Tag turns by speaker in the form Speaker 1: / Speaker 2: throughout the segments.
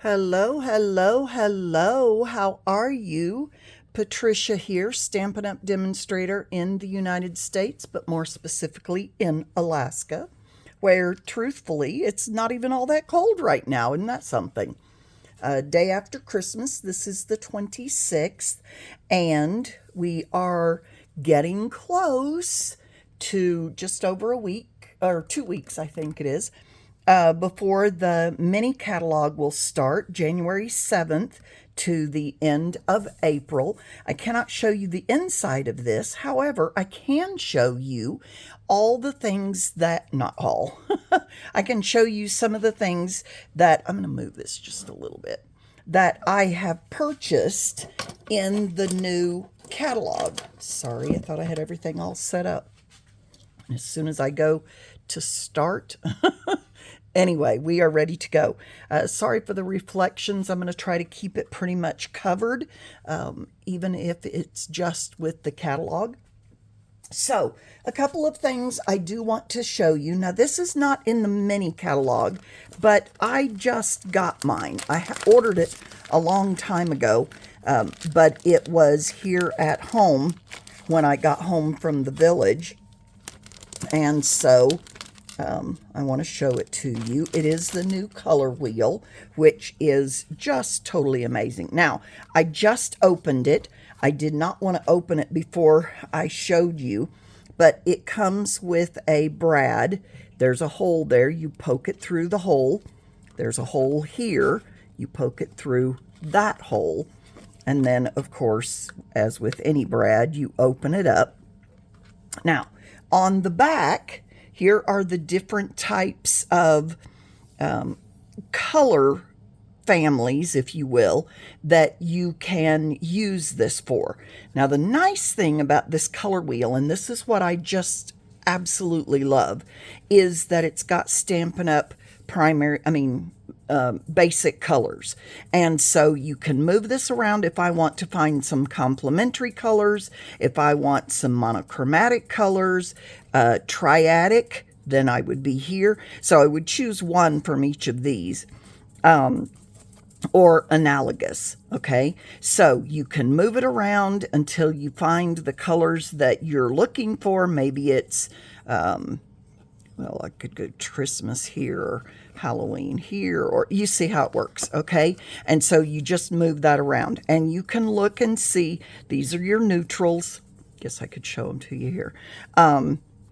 Speaker 1: Hello, hello, hello. How are you? Patricia here, Stampin' Up! Demonstrator in the United States, but more specifically in Alaska, where truthfully, it's not even all that cold right now. Isn't that something? Day after Christmas, this is the 26th, and we are getting close to just over a week, or 2 weeks, I think it is, before the mini catalog will start January 7th to the end of April. I cannot show you the inside of this. However, I can show you all the things that, not all, I can show you some of the things that, I'm going to move this just a little bit, that I have purchased in the new catalog. Sorry, I thought I had everything all set up. As soon as I go to start, anyway, we are ready to go. Sorry for the reflections. I'm going to try to keep it pretty much covered, even if it's just with the catalog. So, a couple of things I do want to show you. Now, this is not in the mini catalog, but I just got mine. I ordered it a long time ago, but it was here at home when I got home from the village. And so I want to show it to you. It is the new color wheel, which is just totally amazing. Now, I just opened it. I did not want to open it before I showed you, but it comes with a brad. There's a hole there. You poke it through the hole. There's a hole here. You poke it through that hole. And then, of course, as with any brad, you open it up. Now, on the back, here are the different types of color families, if you will, that you can use this for. Now, the nice thing about this color wheel, and this is what I just absolutely love, is that it's got Stampin' Up! Basic colors. And so you can move this around if I want to find some complementary colors, if I want some monochromatic colors, triadic, then I would be here. So I would choose one from each of these. Or analogous, okay? So you can move it around until you find the colors that you're looking for. Maybe it's, well, I could go Christmas here or Halloween here, or you see how it works, okay? And so you just move that around, and you can look and see these are your neutrals. Guess I could show them to you here.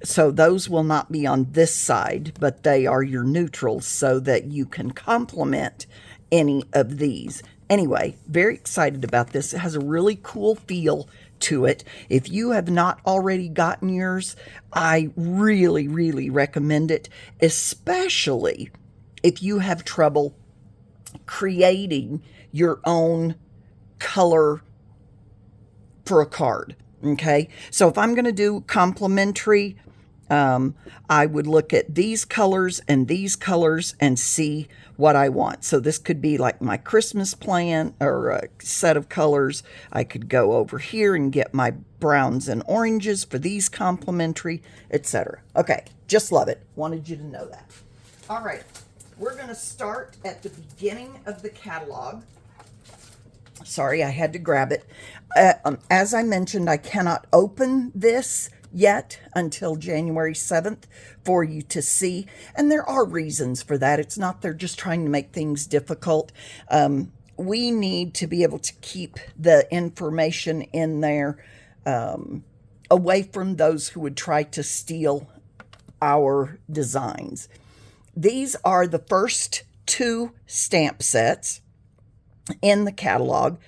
Speaker 1: So those will not be on this side, but they are your neutrals so that you can complement any of these. Anyway, very excited about this. It has a really cool feel to it. If you have not already gotten yours, I really, really recommend it, especially if you have trouble creating your own color for a card. Okay, so if I'm going to do complementary, I would look at these colors and see what I want. So this could be like my Christmas plan or a set of colors. I could go over here and get my browns and oranges for these complementary, etc. Okay, just love it. Wanted you to know that. All right, we're going to start at the beginning of the catalog. Sorry, I had to grab it. As I mentioned, I cannot open this yet until January 7th for you to see. And there are reasons for that. It's not they're just trying to make things difficult. We need to be able to keep the information in there away from those who would try to steal our designs. These are the first two stamp sets in the catalog.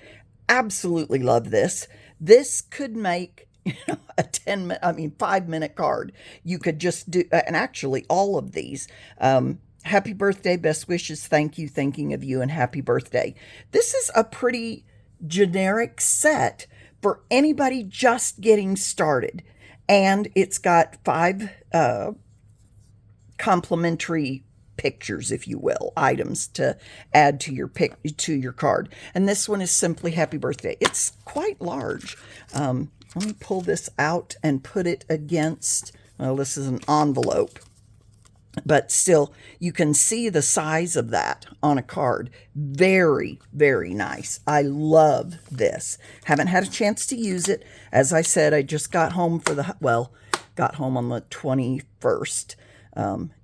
Speaker 1: Absolutely love this. This could make a 5-minute card. You could just do, and actually all of these, happy birthday, best wishes, thank you, thinking of you, and happy birthday. This is a pretty generic set for anybody just getting started. And it's got 5 complimentary pictures, if you will, items to add to your card. And this one is simply happy birthday. It's quite large. Let me pull this out and put it against, well, this is an envelope. but still, you can see the size of that on a card. Very, very nice. I love this. Haven't had a chance to use it. As I said, I just got home got home on the 21st.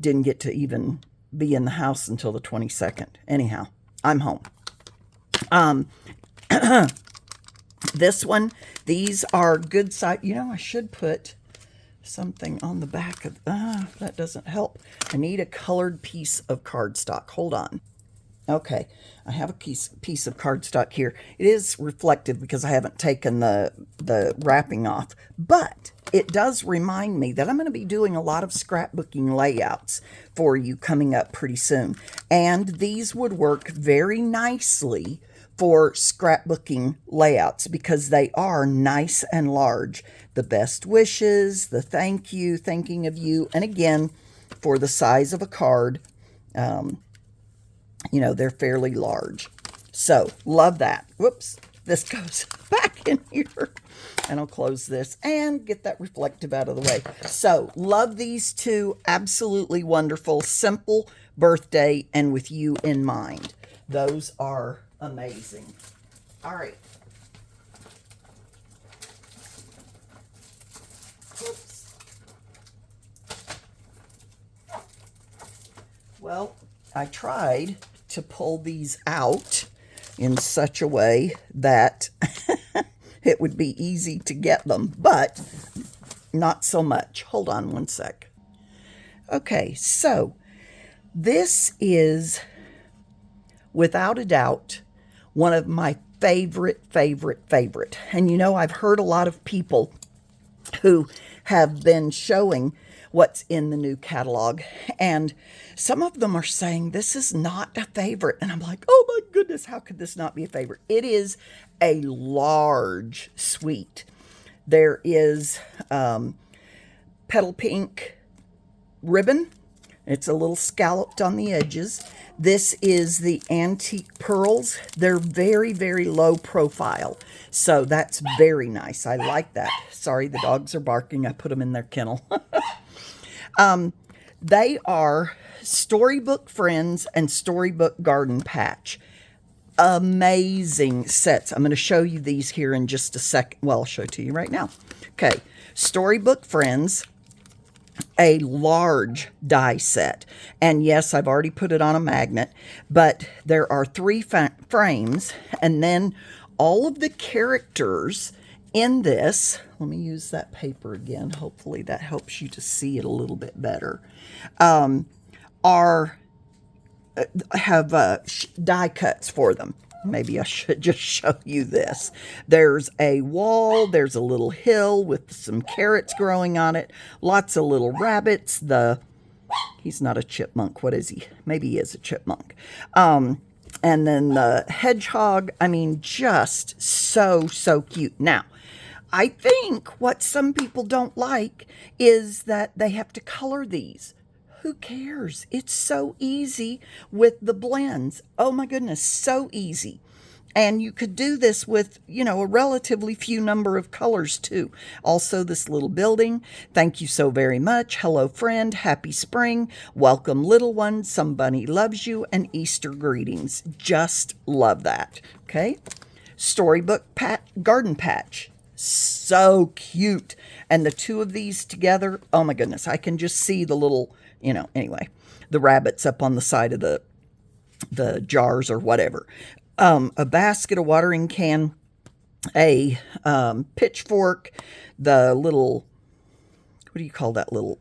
Speaker 1: Didn't get to even be in the house until the 22nd. Anyhow, I'm home. This one, these are good size. You know, I should put something on the back of, that doesn't help. I need a colored piece of cardstock. Hold on. Okay, I have a piece of cardstock here. It is reflective because I haven't taken the wrapping off, but it does remind me that I'm going to be doing a lot of scrapbooking layouts for you coming up pretty soon. And these would work very nicely for scrapbooking layouts because they are nice and large. The best wishes, the thank you, thinking of you, and again, for the size of a card, you know, they're fairly large. So, love that. Whoops, this goes back in here. And I'll close this and get that reflective out of the way. So, love these two. Absolutely wonderful. Simple birthday and with you in mind. Those are amazing. All right. Oops. Well, I tried to pull these out in such a way that it would be easy to get them, but not so much. Hold on one sec. Okay, so this is, without a doubt, one of my favorite. And you know, I've heard a lot of people who have been showing what's in the new catalog, and some of them are saying this is not a favorite, and I'm like, oh my goodness, how could this not be a favorite? It is a large suite. There is petal pink ribbon. It's a little scalloped on the edges. This is the antique pearls. They're very, very low profile, so that's very nice. I like that. Sorry, the dogs are barking. I put them in their kennel. They are Storybook Friends and Storybook Garden Patch. Amazing sets. I'm going to show you these here in just a second. Well, I'll show it to you right now. Okay, Storybook Friends, a large die set. And yes, I've already put it on a magnet, but there are 3 frames, and then all of the characters in this, let me use that paper again. Hopefully that helps you to see it a little bit better. Have die cuts for them. Maybe I should just show you this. There's a wall, there's a little hill with some carrots growing on it, lots of little rabbits. He's not a chipmunk. What is he? Maybe he is a chipmunk. And then the hedgehog. I mean, just so cute. Now, I think what some people don't like is that they have to color these. Who cares? It's so easy with the blends. Oh my goodness, so easy. And you could do this with, you know, a relatively few number of colors too. Also, this little building. Thank you so very much. Hello, friend. Happy spring. Welcome, little one. Somebody loves you. And Easter greetings. Just love that. Okay. Storybook Garden Patch. So cute. And the two of these together, oh my goodness, I can just see the little, you know, anyway, the rabbits up on the side of the jars or whatever. A basket, a watering can, a pitchfork, the little, what do you call that little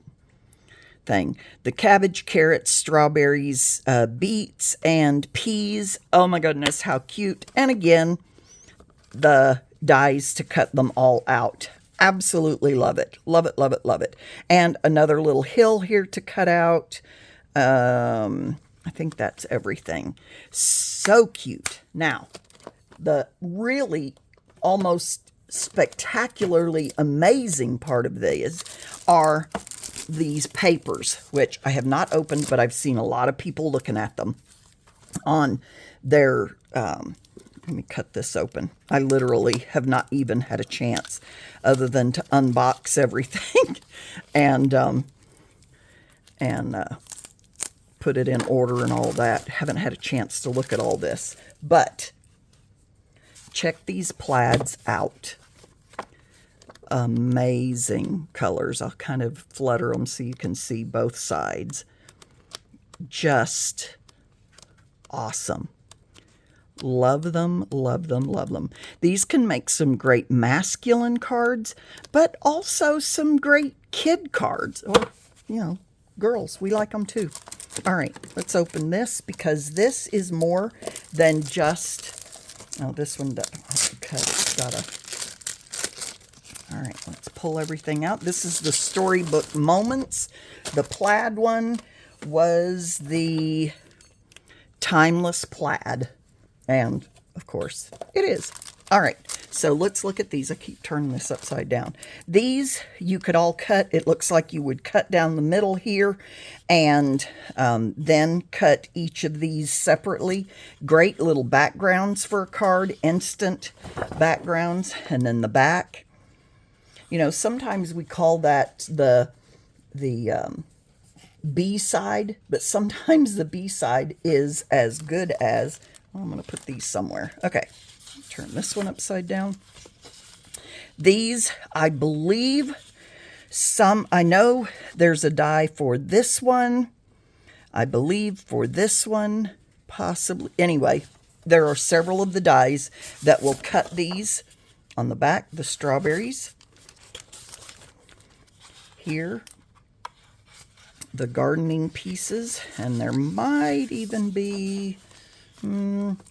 Speaker 1: thing? The cabbage, carrots, strawberries, beets, and peas. Oh my goodness, how cute. And again, the dies to cut them all out. Absolutely love it. Love it, love it, love it. And another little hill here to cut out. I think that's everything. So cute. Now, the really almost spectacularly amazing part of these are these papers, which I have not opened, but I've seen a lot of people looking at them on their, let me cut this open. I literally have not even had a chance other than to unbox everything and put it in order and all that. Haven't had a chance to look at all this. But check these plaids out. Amazing colors. I'll kind of flutter them so you can see both sides. Just awesome. Love them, love them, love them. These can make some great masculine cards, but also some great kid cards. Or, you know, girls, we like them too. All right, let's open this because this is more than just, oh, this one, okay, all right, let's pull everything out. This is the Storybook Moments. The plaid one was the Timeless Plaid. And, of course, it is. All right, so let's look at these. I keep turning this upside down. These you could all cut. It looks like you would cut down the middle here and then cut each of these separately. Great little backgrounds for a card, instant backgrounds, and then the back. You know, sometimes we call that the B side, but sometimes the B side is as good as, well, I'm going to put these somewhere. Okay, turn this one upside down. These, I believe, I know there's a die for this one. I believe for this one, possibly. Anyway, there are several of the dies that will cut these on the back, the strawberries. Here, the gardening pieces, and there might even be,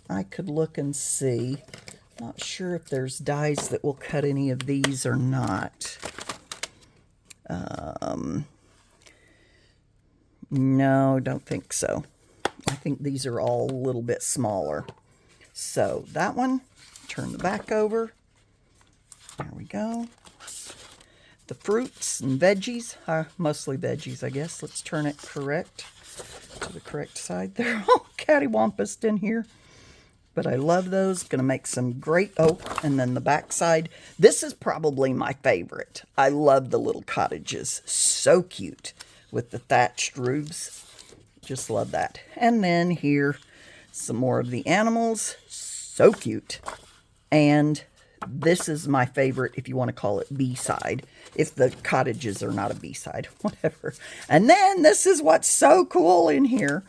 Speaker 1: I could look and see. Not sure if there's dies that will cut any of these or not. No, don't think so. I think these are all a little bit smaller. So that one, turn the back over. There we go. The fruits and veggies, mostly veggies, I guess. Let's turn it correct, to the correct side. They're all cattywampus in here, but I love those. Going to make some great, and then the back side. This is probably my favorite. I love the little cottages. So cute with the thatched roofs. Just love that. And then here, some more of the animals. So cute. And this is my favorite, if you want to call it B-side, if the cottages are not a B-side, whatever. And then this is what's so cool in here,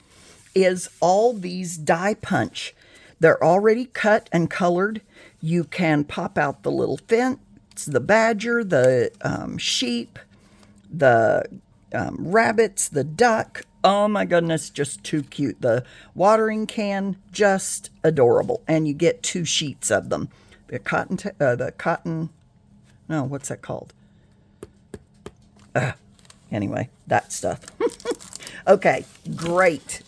Speaker 1: is all these die punch. They're already cut and colored. You can pop out the little fence, the badger, the sheep, the rabbits, the duck. Oh my goodness, just too cute. The watering can, just adorable. And you get 2 sheets of them. The cotton, no, what's that called? Anyway, that stuff. Okay, great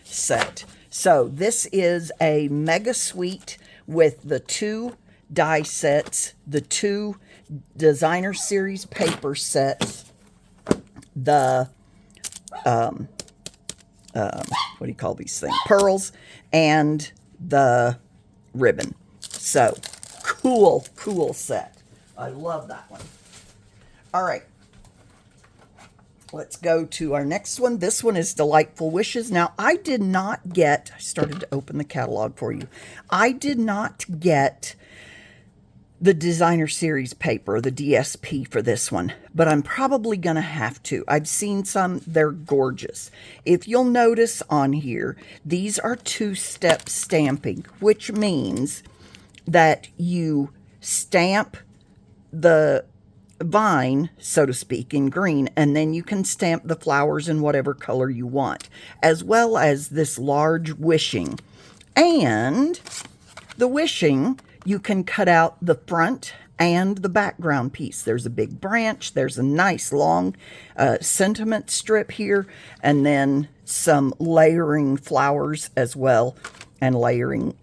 Speaker 1: set. So this is a mega suite with the 2 die sets, the 2 designer series paper sets, the, what do you call these things? Pearls, and the ribbon. So, cool set. I love that one. All right. Let's go to our next one. This one is Delightful Wishes. Now, I did not get, I started to open the catalog for you. I did not get the designer series paper, the DSP for this one, but I'm probably going to have to. I've seen some, they're gorgeous. If you'll notice on here, these are 2-step stamping, which means that you stamp the vine, so to speak, in green, and then you can stamp the flowers in whatever color you want, as well as this large wishing. And the wishing, you can cut out the front and the background piece. There's a big branch, there's a nice long sentiment strip here, and then some layering flowers as well, and layering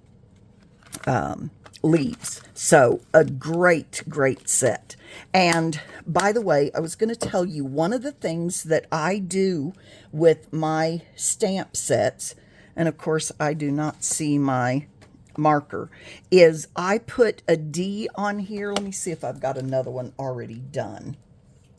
Speaker 1: leaves. So a great set. And by the way, I was going to tell you one of the things that I do with my stamp sets, and of course I do not see my marker, is I put a D on here. Let me see if I've got another one already done.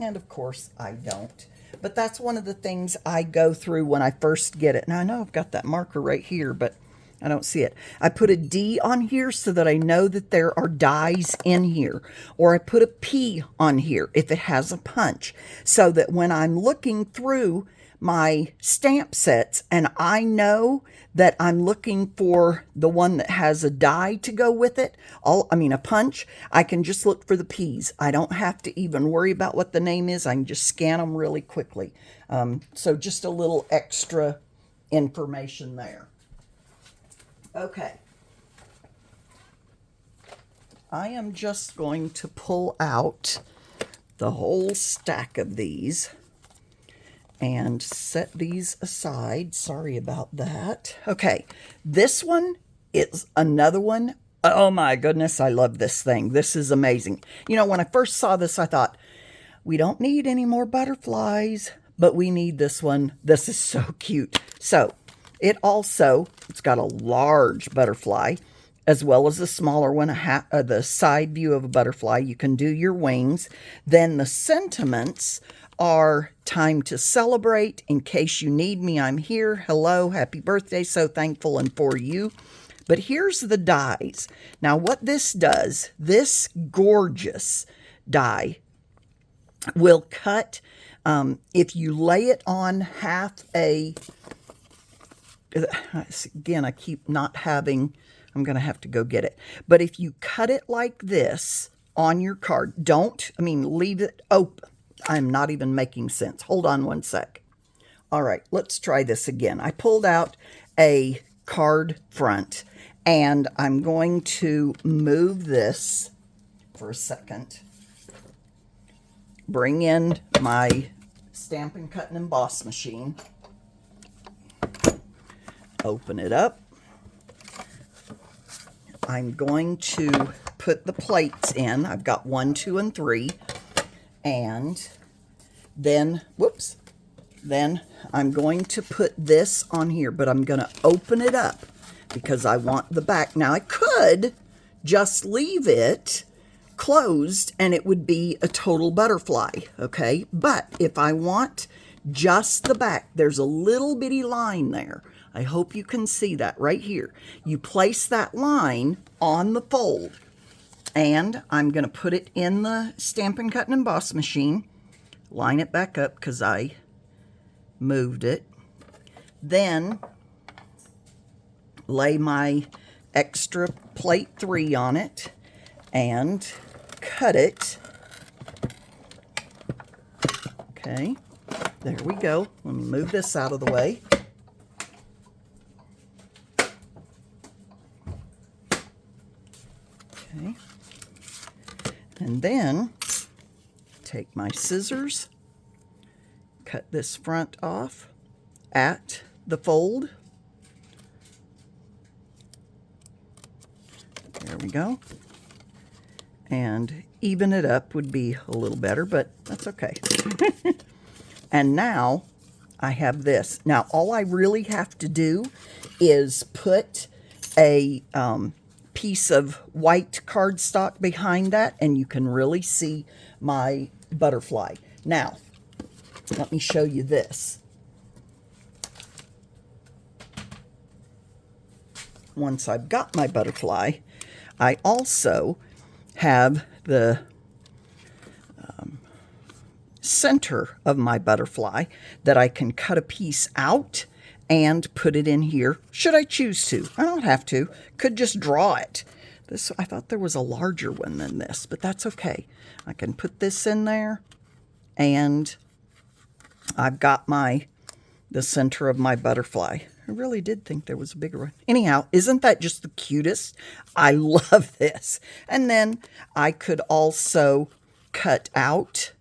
Speaker 1: And of course I don't. But that's one of the things I go through when I first get it. Now, I know I've got that marker right here, but I don't see it. I put a D on here so that I know that there are dies in here. Or I put a P on here if it has a punch, so that when I'm looking through my stamp sets and I know that I'm looking for the one that has a die to go with it, a punch, I can just look for the P's. I don't have to even worry about what the name is. I can just scan them really quickly. So just a little extra information there. Okay. I am just going to pull out the whole stack of these and set these aside. Sorry about that. Okay, this one is another one. Oh my goodness, I love this thing. This is amazing. You know, when I first saw this, I thought, we don't need any more butterflies, but we need this one. This is so cute. So it's got a large butterfly as well as a smaller one, the side view of a butterfly. You can do your wings. Then the sentiments are time to celebrate. In case you need me, I'm here. Hello, happy birthday, so thankful and for you. But here's the dies. Now what this does, this gorgeous die will cut, if you lay it on half a, again, I keep not having, I'm going to have to go get it. But if you cut it like this on your card, leave it open. I'm not even making sense. Hold on one sec. All right, let's try this again. I pulled out a card front, and I'm going to move this for a second. Bring in my Stampin' Cut and Emboss machine. Open it up. I'm going to put the plates in. I've got 1, 2, and 3. And then, then I'm going to put this on here, but I'm going to open it up because I want the back. Now, I could just leave it closed and it would be a total butterfly, okay? But if I want just the back, there's a little bitty line there. I hope you can see that right here. You place that line on the fold, and I'm going to put it in the Stampin' Cut and Emboss machine. Line it back up because I moved it. Then lay my extra plate 3 on it and cut it. Okay, there we go. Let me move this out of the way. Okay. And then take my scissors, cut this front off at the fold. There we go. And even it up would be a little better, but that's okay. And now I have this. Now all I really have to do is put a piece of white cardstock behind that, and you can really see my butterfly. Now, let me show you this. Once I've got my butterfly, I also have the center of my butterfly that I can cut a piece out and put it in here, should I choose to. I don't have to. Could just draw it. I thought there was a larger one than this, but that's okay. I can put this in there, and I've got the center of my butterfly. I really did think there was a bigger one. Anyhow, isn't that just the cutest? I love this. And then I could also cut out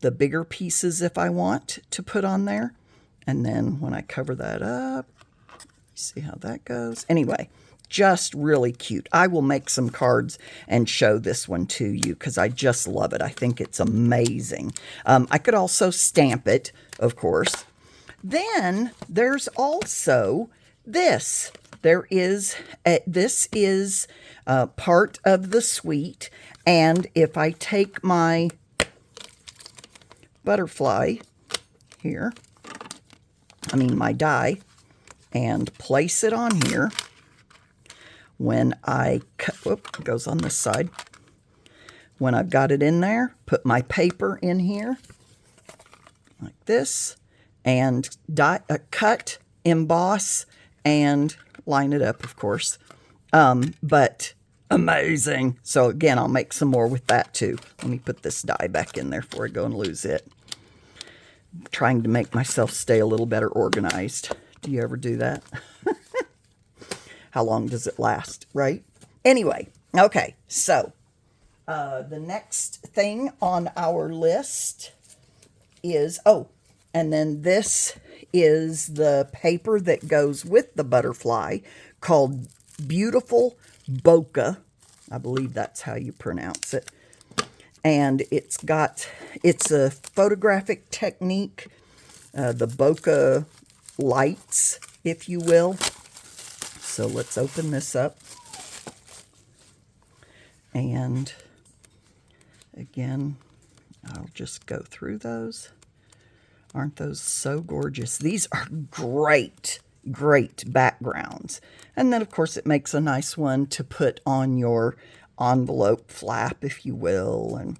Speaker 1: the bigger pieces if I want to put on there. And then when I cover that up, see how that goes. Anyway, just really cute. I will make some cards and show this one to you because I just love it. I think it's amazing. I could also stamp it, of course. Then there's also this. This is part of the suite. And if I take my butterfly here, my die, and place it on here. When I cut, whoop, it goes on this side. When I've got it in there, put my paper in here, like this, and cut, emboss, and line it up, of course. But amazing. So again, I'll make some more with that too. Let me put this die back in there before I go and lose it. I'm trying to make myself stay a little better organized. Do you ever do that? How long does it last, right? Anyway, okay, so the next thing on our list is, and then this is the paper that goes with the butterfly called Beautiful Bokeh. I believe that's how you pronounce it. And it's a photographic technique, the bokeh lights, if you will. So let's open this up. And again, I'll just go through those. Aren't those so gorgeous? These are great, great backgrounds. And then, of course, it makes a nice one to put on your envelope flap, if you will. And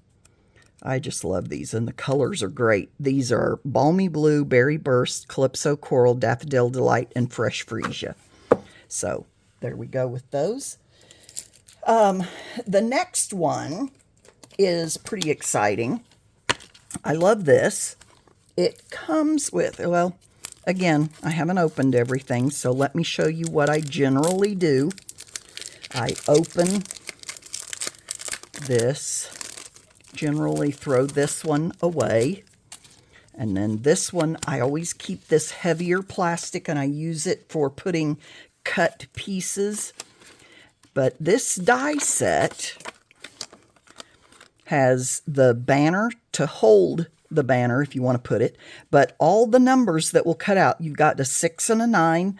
Speaker 1: I just love these. And the colors are great. These are Balmy Blue, Berry Burst, Calypso Coral, Daffodil Delight, and Fresh Freesia. So there we go with those. The next one is pretty exciting. I love this. It comes with, well, again, I haven't opened everything, so let me show you what I generally do. I open this, generally throw this one away, and then this one, I always keep this heavier plastic, and I use it for putting cut pieces. But this die set has the banner to hold the banner, if you want to put it, but all the numbers that will cut out, you've got a 6 and a 9.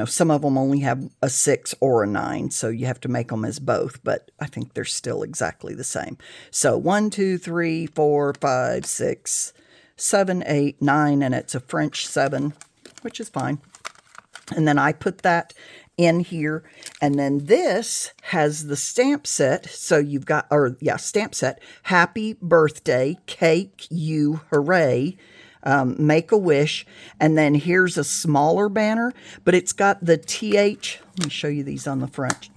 Speaker 1: Some of them only have a 6 or a 9, so you have to make them as both, but I think they're still exactly the same. So 1, 2, 3, 4, 5, 6, 7, 8, 9, and it's a French 7, which is fine. And then I put that in here, and then this has the stamp set. So you've got, stamp set, Happy Birthday, Cake, You, Hooray, Make a Wish, and then here's a smaller banner, but it's got the TH, let me show you these on the front,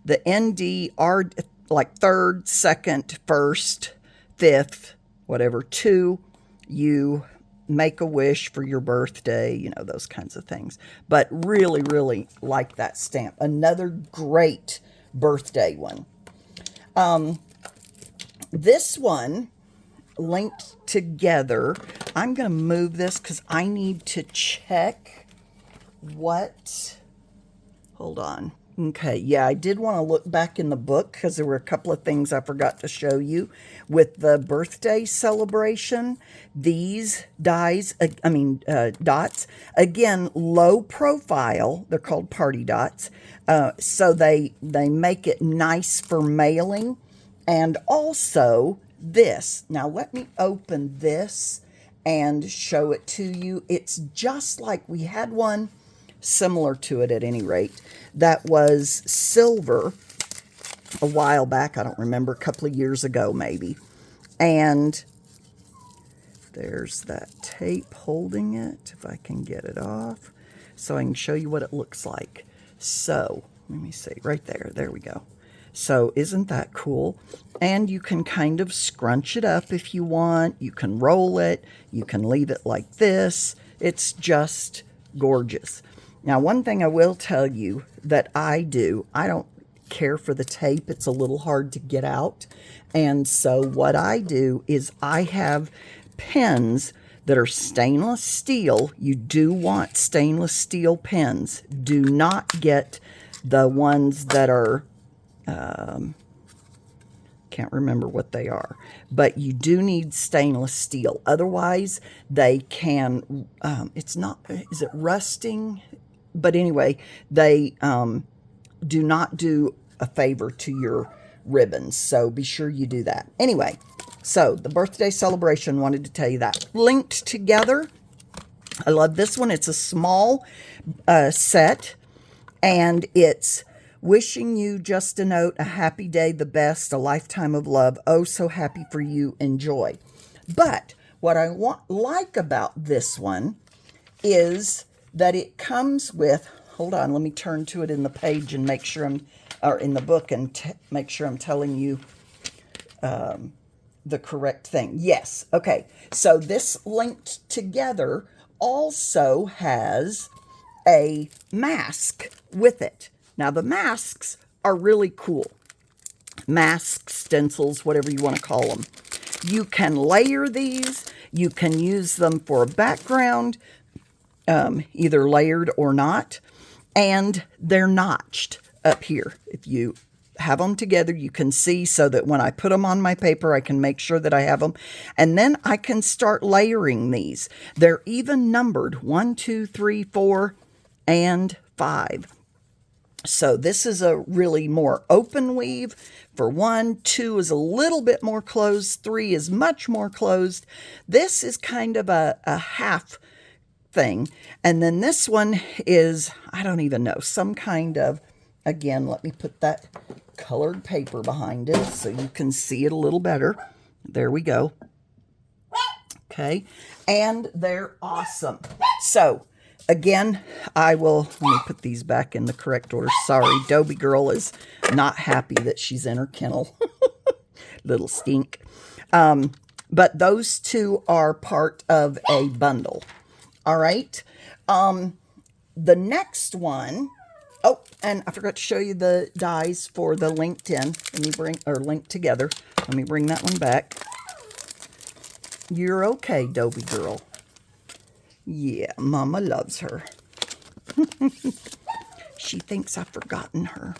Speaker 1: the ND are like third, second, first, fifth, whatever, 2, you, make a wish for your birthday, those kinds of things. But really, really like that stamp. Another great birthday one. This one linked together. I'm going to move this because I need to check hold on. Okay, yeah, I did want to look back in the book because there were a couple of things I forgot to show you. With the birthday celebration, these dots, again, low profile, they're called party dots, so they make it nice for mailing. And also this, now let me open this and show it to you. It's just like we had one similar to it at any rate, that was silver a while back. I don't remember, a couple of years ago maybe. And there's that tape holding it, if I can get it off, so I can show you what it looks like. So, let me see, right there, there we go. So, isn't that cool? And you can kind of scrunch it up if you want. You can roll it. You can leave it like this. It's just gorgeous. Now, one thing I will tell you that I do, I don't care for the tape. It's a little hard to get out. And so what I do is I have pens that are stainless steel. You do want stainless steel pens. Do not get the ones that are, can't remember what they are, but you do need stainless steel. Otherwise, they can, it's not, is it rusting? But anyway, they do not do a favor to your ribbons, so be sure you do that. Anyway, So the birthday celebration, wanted to tell you that. Linked together. I love this one. It's a small set, and it's wishing you just a note, a happy day, the best, a lifetime of love. Oh, so happy for you. Enjoy. But what I like about this one is that it comes with, hold on, let me turn to it in the page and make sure or in the book and make sure I'm telling you the correct thing. Yes. Okay. So this linked together also has a mask with it. Now the masks are really cool. Masks, stencils, whatever you want to call them. You can layer these. You can use them for a background, either layered or not. And they're notched up here. If you have them together, you can see, so that when I put them on my paper, I can make sure that I have them. And then I can start layering these. They're even numbered 1, 2, 3, 4, and 5. So this is a really more open weave for 1. 2 is a little bit more closed. 3 is much more closed. This is kind of a half thing. And then this one is, I don't even know, some kind of, again, let me put that colored paper behind it so you can see it a little better. There we go. Okay. And they're awesome. So again, let me put these back in the correct order. Sorry, Dobie Girl is not happy that she's in her kennel. Little stink. But those two are part of a bundle. All right. The next one, oh, and I forgot to show you the dies for the LinkedIn. Link together. Let me bring that one back. You're okay, Dobie Girl. Yeah, Mama loves her. She thinks I've forgotten her.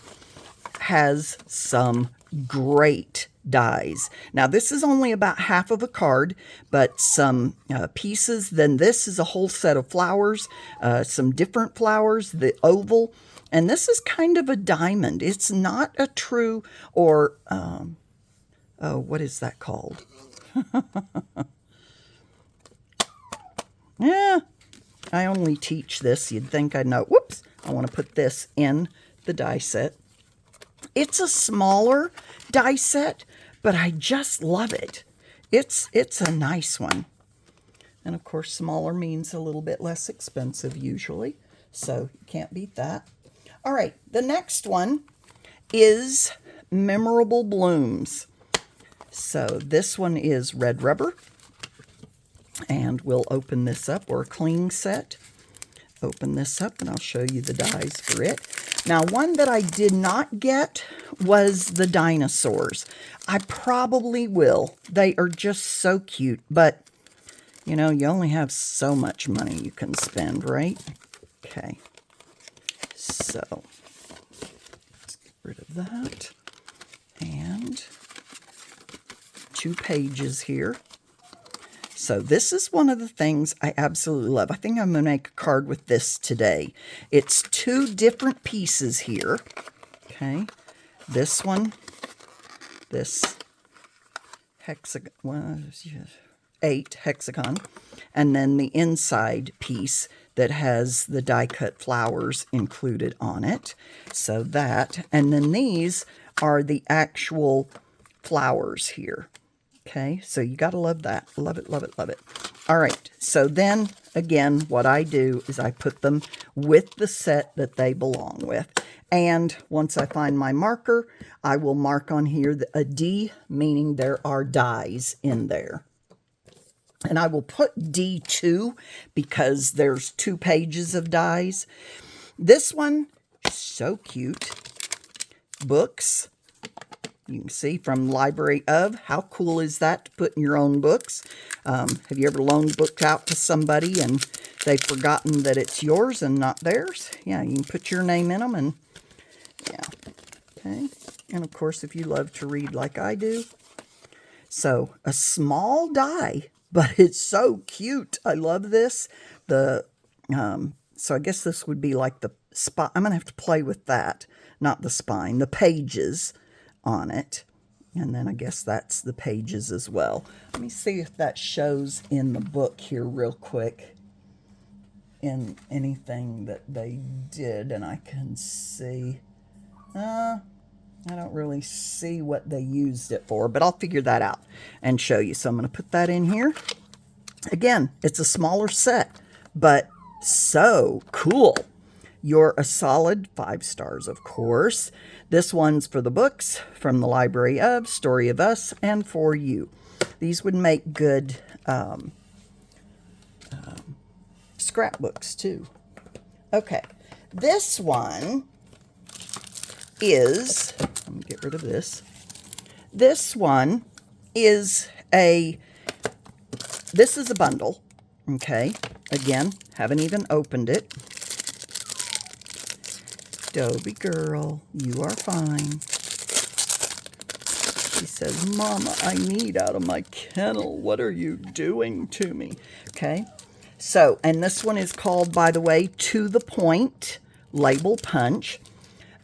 Speaker 1: Has some great dies. Now, this is only about half of a card, but some pieces. Then this is a whole set of flowers, some different flowers, the oval. And this is kind of a diamond. It's not a true, or, what is that called? Yeah, I only teach this. You'd think I'd know. Whoops, I want to put this in the die set. It's a smaller die set, but I just love it. It's a nice one. And of course, smaller means a little bit less expensive usually. So you can't beat that. All right, the next one is Memorable Blooms. So this one is red rubber. And we'll open this up, or a cling set. Open this up and I'll show you the dies for it. Now, one that I did not get was the dinosaurs. I probably will. They are just so cute, but you know, you only have so much money you can spend, right? Okay. So, let's get rid of that. And 2 pages here. So this is one of the things I absolutely love. I think I'm going to make a card with this today. It's 2 different pieces here. Okay. This one, this hexagon, 8 hexagon, and then the inside piece that has the die-cut flowers included on it. So that, and then these are the actual flowers here. Okay, so you got to love that. Love it, love it, love it. All right, so then, again, what I do is I put them with the set that they belong with. And once I find my marker, I will mark on here a D, meaning there are dies in there. And I will put D2 because there's 2 pages of dies. This one, so cute. Books. You can see from Library of. How cool is that to put in your own books? Have you ever loaned books out to somebody and they've forgotten that it's yours and not theirs? Yeah, you can put your name in them and yeah. Okay. And of course, if you love to read like I do. So a small die, but it's so cute. I love this. So I guess this would be like the spine. I'm going to have to play with that. Not the spine, the pages on it. And then I guess that's the pages as well. Let me see if that shows in the book here real quick. In anything that they did, and I can see. I don't really see what they used it for, but I'll figure that out and show you. So I'm going to put that in here. Again, it's a smaller set, but so cool. You're a solid 5 stars, of course. This one's for the books from the Library of, Story of Us, and For You. These would make good scrapbooks, too. Okay, this one is, let me get rid of this. This one is this is a bundle, okay? Again, haven't even opened it. Dobie girl, you are fine. She says, Mama, I need out of my kennel. What are you doing to me? Okay, so, and this one is called, by the way, To the Point Label Punch.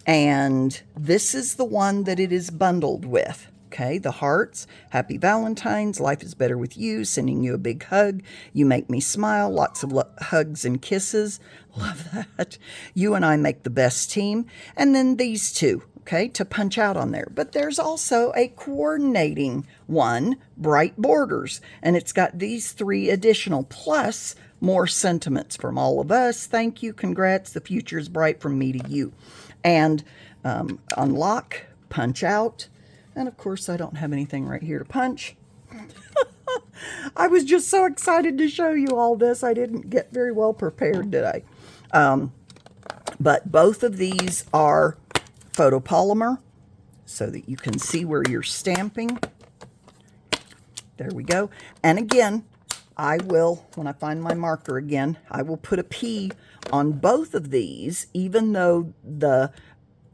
Speaker 1: And this is the one that it is bundled with. Okay, the hearts, Happy Valentine's, Life is Better with You, sending you a big hug, You Make Me Smile, lots of hugs and kisses, love that, You and I Make the Best Team, and then these two, okay, to punch out on there. But there's also a coordinating one, Bright Borders, and it's got these 3 additional, plus more sentiments from all of us. Thank you, congrats, the future is bright from me to you. And unlock, punch out. And of course, I don't have anything right here to punch. I was just so excited to show you all this. I didn't get very well prepared, did I? But both of these are photopolymer so that you can see where you're stamping. There we go. And again, I will, when I find my marker again, I will put a P on both of these, even though the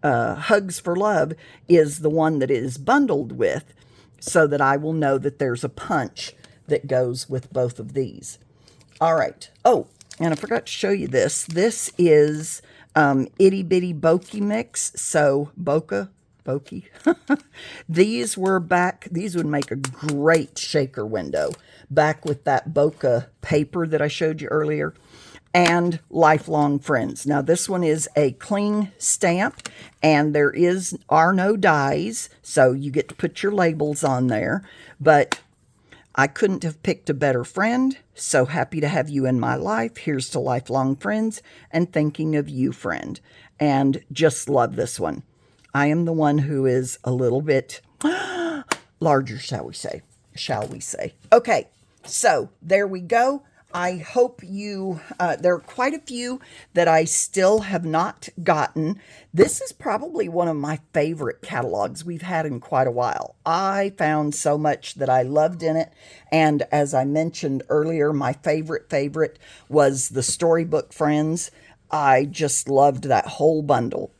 Speaker 1: Hugs for Love is the one that it is bundled with, so that I will know that there's a punch that goes with both of these. All right. Oh, and I forgot to show you this. This is Itty Bitty Bokeh Mix. So, Bokeh. These were back, these would make a great shaker window, back with that bokeh paper that I showed you earlier. And Lifelong Friends. Now this one is a cling stamp, and there are no dies, so you get to put your labels on there. But I couldn't have picked a better friend. So happy to have you in my life. Here's to Lifelong Friends, and thinking of you, friend. And just love this one. I am the one who is a little bit larger, shall we say. Okay, so there we go. I hope you, there are quite a few that I still have not gotten. This is probably one of my favorite catalogs we've had in quite a while. I found so much that I loved in it. And as I mentioned earlier, my favorite was the Storybook Friends. I just loved that whole bundle.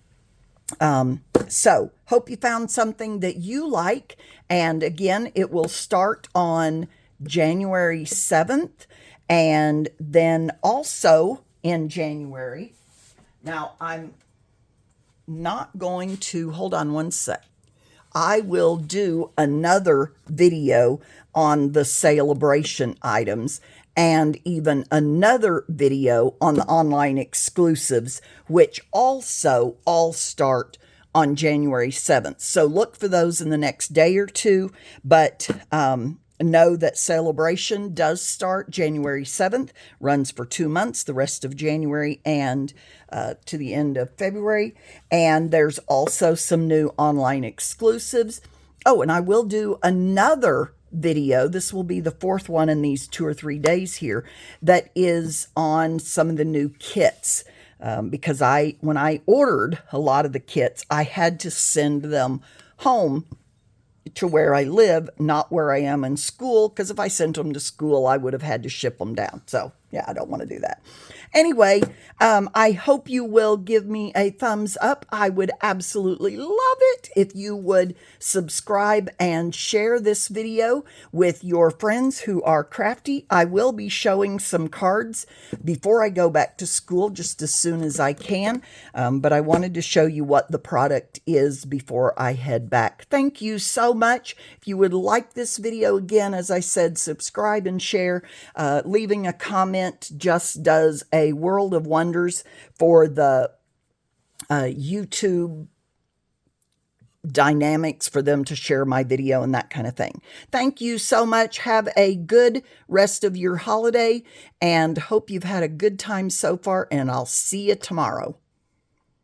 Speaker 1: So hope you found something that you like. And again, it will start on January 7th. And then also in January, now I'm not going to, hold on one sec. I will do another video on the celebration items, and even another video on the online exclusives, which also all start on January 7th. So look for those in the next day or two, but know that celebration does start January 7th, runs for 2 months, the rest of January and to the end of February. And there's also some new online exclusives. Oh, and I will do another video. This will be the 4th one in these 2 or 3 days here, that is on some of the new kits. Because when I ordered a lot of the kits, I had to send them home to where I live, not where I am in school, because if I sent them to school, I would have had to ship them down. So, yeah, I don't want to do that. Anyway, I hope you will give me a thumbs up. I would absolutely love it if you would subscribe and share this video with your friends who are crafty. I will be showing some cards before I go back to school just as soon as I can, but I wanted to show you what the product is before I head back. Thank you so much. If you would like this video, again, as I said, subscribe and share. Leaving a comment just does a world of wonders for the YouTube dynamics for them to share my video and that kind of thing. Thank you so much. Have a good rest of your holiday and hope you've had a good time so far, and I'll see you tomorrow.